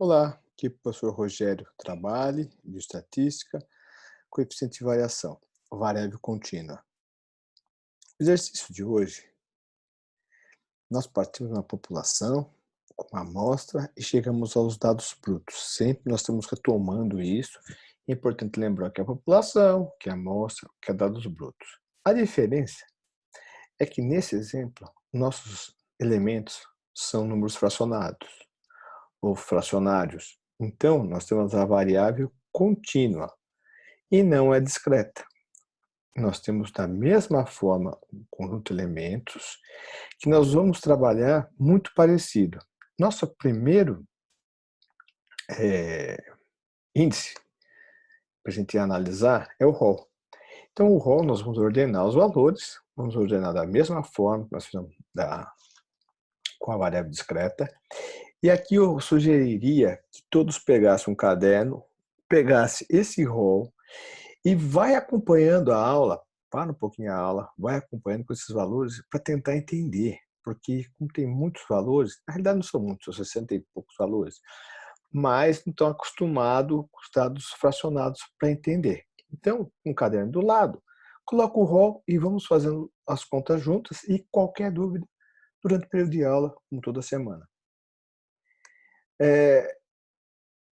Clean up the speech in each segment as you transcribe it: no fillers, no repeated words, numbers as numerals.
Olá, aqui é o professor Rogério Trabalhe, de Estatística, coeficiente de variação, variável contínua. O exercício de hoje, nós partimos de uma população, com uma amostra e chegamos aos dados brutos. Sempre nós estamos retomando isso. É importante lembrar que é a população, que é a amostra, que é dados brutos. A diferença é que nesse exemplo, nossos elementos são números fracionados ou fracionários. Então, nós temos a variável contínua e não é discreta. Nós temos da mesma forma um conjunto de elementos que nós vamos trabalhar muito parecido. Nosso primeiro índice para a gente analisar é o rol. Então, o rol nós vamos ordenar os valores, vamos ordenar da mesma forma que nós fizemos com a variável discreta. E aqui eu sugeriria que todos pegassem um caderno, pegasse esse rol e vai acompanhando a aula, para um pouquinho a aula, vai acompanhando com esses valores para tentar entender, porque como tem muitos valores, na realidade não são muitos, são 60 e poucos valores, mas não estão acostumados com os dados fracionados para entender. Então, um caderno do lado, coloca o rol e vamos fazendo as contas juntas e qualquer dúvida durante o período de aula, como toda semana.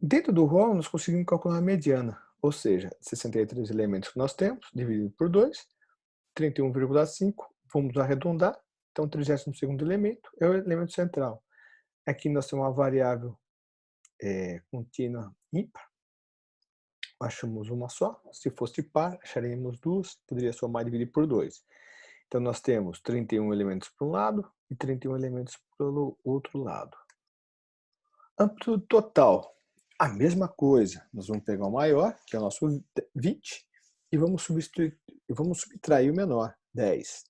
Dentro do rol, nós conseguimos calcular a mediana, ou seja, 63 elementos que nós temos, dividido por 2, 31,5, vamos arredondar, então o 32º elemento é o elemento central. Aqui nós temos uma variável contínua ímpar, achamos uma só, se fosse par, acharíamos duas, poderia somar e dividir por 2. Então nós temos 31 elementos para um lado e 31 elementos pelo outro lado. Amplitude total, a mesma coisa, nós vamos pegar o maior, que é o nosso 20, e vamos subtrair o menor, 10.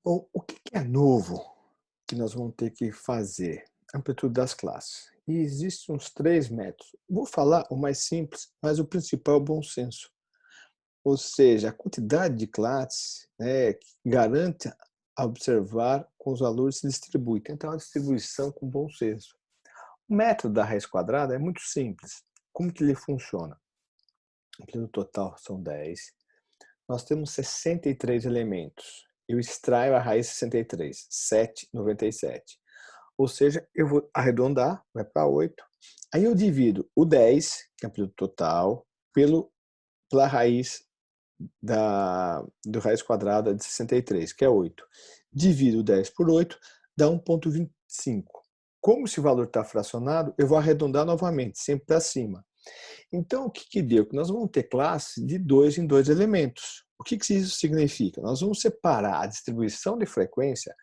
Bom, o que é novo que nós vamos ter que fazer? Amplitude das classes. E existem uns 3 métodos. Vou falar o mais simples, mas o principal é o bom senso. Ou seja, a quantidade de classes que garante a observar com os valores se distribui. Tentar uma distribuição com bom senso. O método da raiz quadrada é muito simples. Como que ele funciona? A amplitude total são 10. Nós temos 63 elementos. Eu extraio a raiz 63, 7,97. Ou seja, eu vou arredondar, vai para 8. Aí eu divido o 10, que é a amplitude total, pela raiz do raiz quadrada de 63, que é 8. Divido o 10 por 8, dá 1,25. Como esse valor está fracionado, eu vou arredondar novamente, sempre para cima. Então, o que deu? Que nós vamos ter classe de 2 em 2 elementos. O que isso significa? Nós vamos separar a distribuição de frequência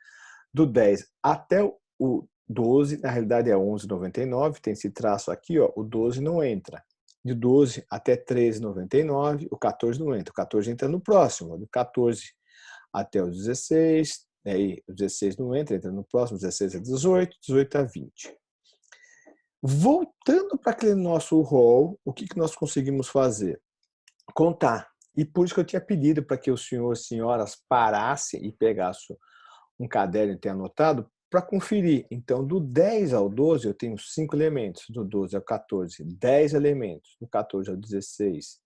do 10 até o 12, na realidade é 11,99, tem esse traço aqui, ó, o 12 não entra. De 12 até 13,99, o 14 não entra. O 14 entra no próximo, do 14 até o 16, aí o 16 não entra, entra no próximo, 16 a 18, 18 a 20. Voltando para aquele nosso rol, o que nós conseguimos fazer? Contar. E por isso que eu tinha pedido para que os senhores e senhoras parassem e pegassem um caderno e tenham anotado para conferir. Então, do 10 ao 12, eu tenho 5 elementos. Do 12 ao 14, 10 elementos. Do 14 ao 16,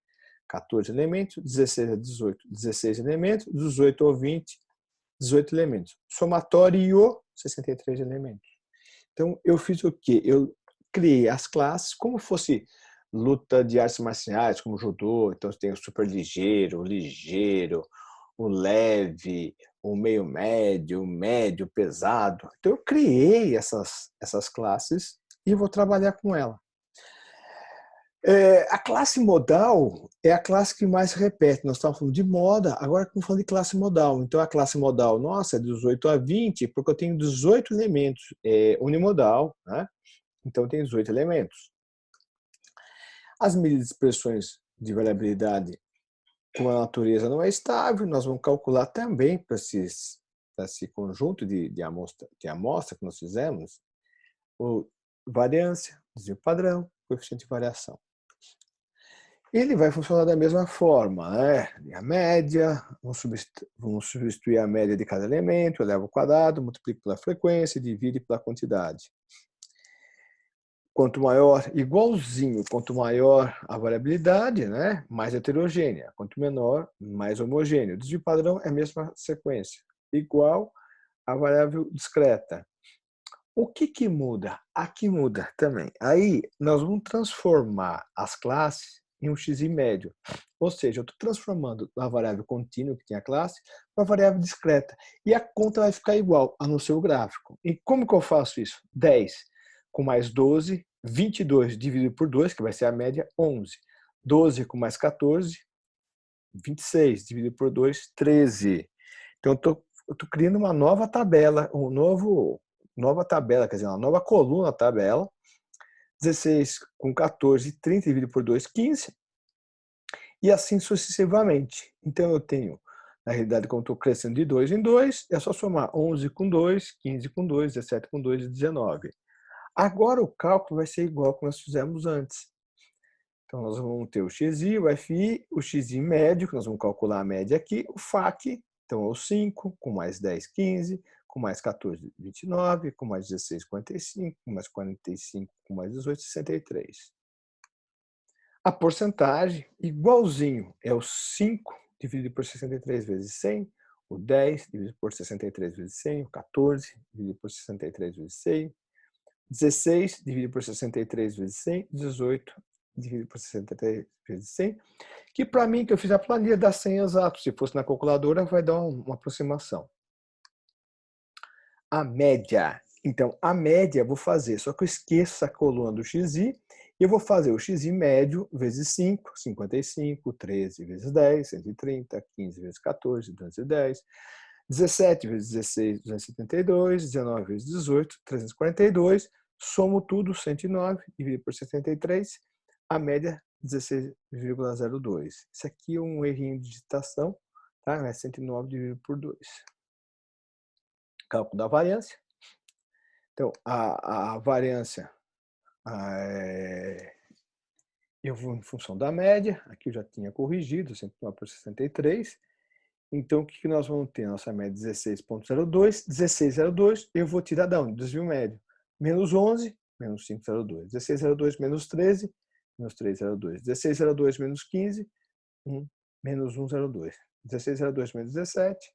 14 elementos. 16 ao 18, 16 elementos. 18 ao 20, 18 elementos. Somatório, 63 elementos. Então, eu fiz o quê? Eu criei as classes como fosse luta de artes marciais, como judô. Então, tem o super ligeiro, o leve, o meio médio, o médio, pesado. Então, eu criei essas classes e vou trabalhar com ela. A classe modal é a classe que mais se repete. Nós estávamos falando de moda, agora estamos falando de classe modal. Então, a classe modal nossa é de 18 a 20, porque eu tenho 18 elementos. Unimodal, né? Então, tem 18 elementos. As medidas de expressões de variabilidade, como a natureza não é estável, nós vamos calcular também para esse conjunto de amostra que nós fizemos, variância, desvio padrão, coeficiente de variação. Ele vai funcionar da mesma forma, né? A média, vamos substituir a média de cada elemento, eleva ao quadrado, multiplica pela frequência, divide pela quantidade. quanto maior, igualzinho, quanto maior a variabilidade, né, mais heterogênea. Quanto menor, mais homogêneo. O desvio padrão é a mesma sequência, igual a variável discreta. O que muda? Aqui muda também. Aí nós vamos transformar as classes em um xi médio. Ou seja, eu estou transformando a variável contínua que tem a classe para a variável discreta. E a conta vai ficar igual a no seu gráfico. E como que eu faço isso? 10 com mais 12, 22 dividido por 2, que vai ser a média, 11. 12 com mais 14, 26 dividido por 2, 13. Então eu estou criando uma nova tabela, nova tabela, quer dizer, uma nova coluna tabela. 16 com 14, 30 dividido por 2, 15. E assim sucessivamente. Então eu tenho, na realidade, como estou crescendo de 2 em 2, é só somar 11 com 2, 15 com 2, 17 com 2 e 19. Agora o cálculo vai ser igual ao que nós fizemos antes. Então nós vamos ter o xi, o fi, o xi médio, que nós vamos calcular a média aqui, o fac, então é o 5, com mais 10, 15, com mais 14, 29, com mais 16, 45, com mais 45, com mais 18, 63. A porcentagem, igualzinho, é o 5 dividido por 63 vezes 100, o 10 dividido por 63 vezes 100, o 14 dividido por 63 vezes 100, 16 dividido por 63 vezes 100, 18 dividido por 63 vezes 100, que para mim, que eu fiz a planilha, dá 100 exato. Se fosse na calculadora, vai dar uma aproximação. A média. Então, a média eu vou fazer, só que eu esqueço a coluna do xi, e eu vou fazer o xi médio vezes 5, 55, 13 vezes 10, 130, 15 vezes 14, 210, 17 vezes 16, 272, 19 vezes 18, 342, somo tudo, 109, dividido por 73, a média 16,02. Isso aqui é um errinho de digitação, tá? É 109 dividido por 2. Cálculo da variância. Então, a variância, eu vou em função da média, aqui eu já tinha corrigido, 109 por 63. Então, o que nós vamos ter? Nossa média 16,02, 16,02, eu vou tirar da onde? Desvio médio. Menos 11, menos 5,02. 16,02 menos 13, menos 3,02. 16,02 menos 15, 1, menos 1,02. 16,02 menos 17,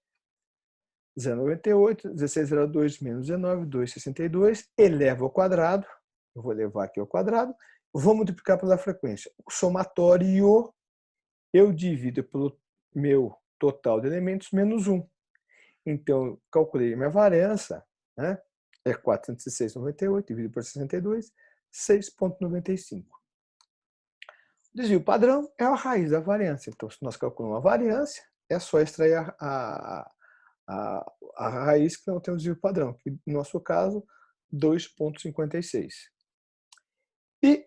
0,98. 16,02 menos 19, 2,62. Eleva ao quadrado, eu vou levar aqui ao quadrado, vou multiplicar pela frequência. O somatório, eu divido pelo meu total de elementos menos 1. Então, calculei minha variância, né? É 406,98 dividido por 62, 6,95. Desvio padrão é a raiz da variância. Então, se nós calculamos a variância, é só extrair a raiz que não tem o desvio padrão, que no nosso caso, 2,56. E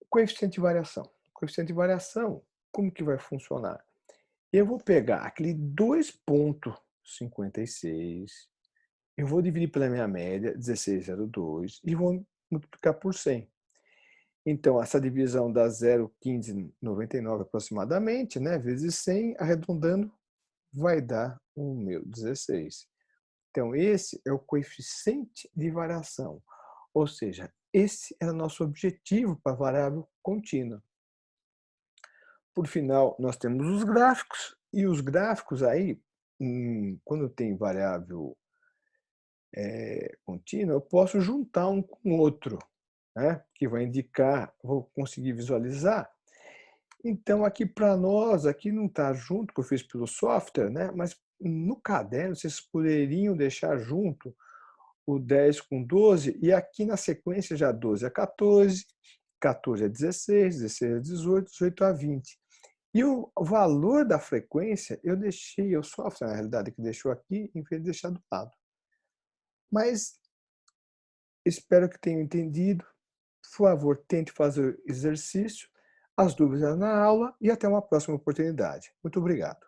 o coeficiente de variação. O coeficiente de variação, como que vai funcionar? Eu vou pegar aquele 2,56, eu vou dividir pela minha média, 16,02, e vou multiplicar por 100. Então, essa divisão dá 0,1599 aproximadamente, né, vezes 100, arredondando, vai dar o meu 16. Então, esse é o coeficiente de variação. Ou seja, esse é o nosso objetivo para a variável contínua. Por final, nós temos os gráficos, e os gráficos aí, quando tem variável contínua, eu posso juntar um com o outro, né? Que vai indicar, vou conseguir visualizar. Então, aqui para nós, aqui não está junto, que eu fiz pelo software, né? Mas no caderno, vocês poderiam deixar junto o 10 com 12, e aqui na sequência já 12 a 14, 14 a 16, 16 a 18, 18 a 20. E o valor da frequência, eu deixei, o software, na realidade, que deixou aqui, em vez de deixar do lado. Mas espero que tenham entendido. Por favor, tente fazer o exercício, as dúvidas na aula e até uma próxima oportunidade. Muito obrigado.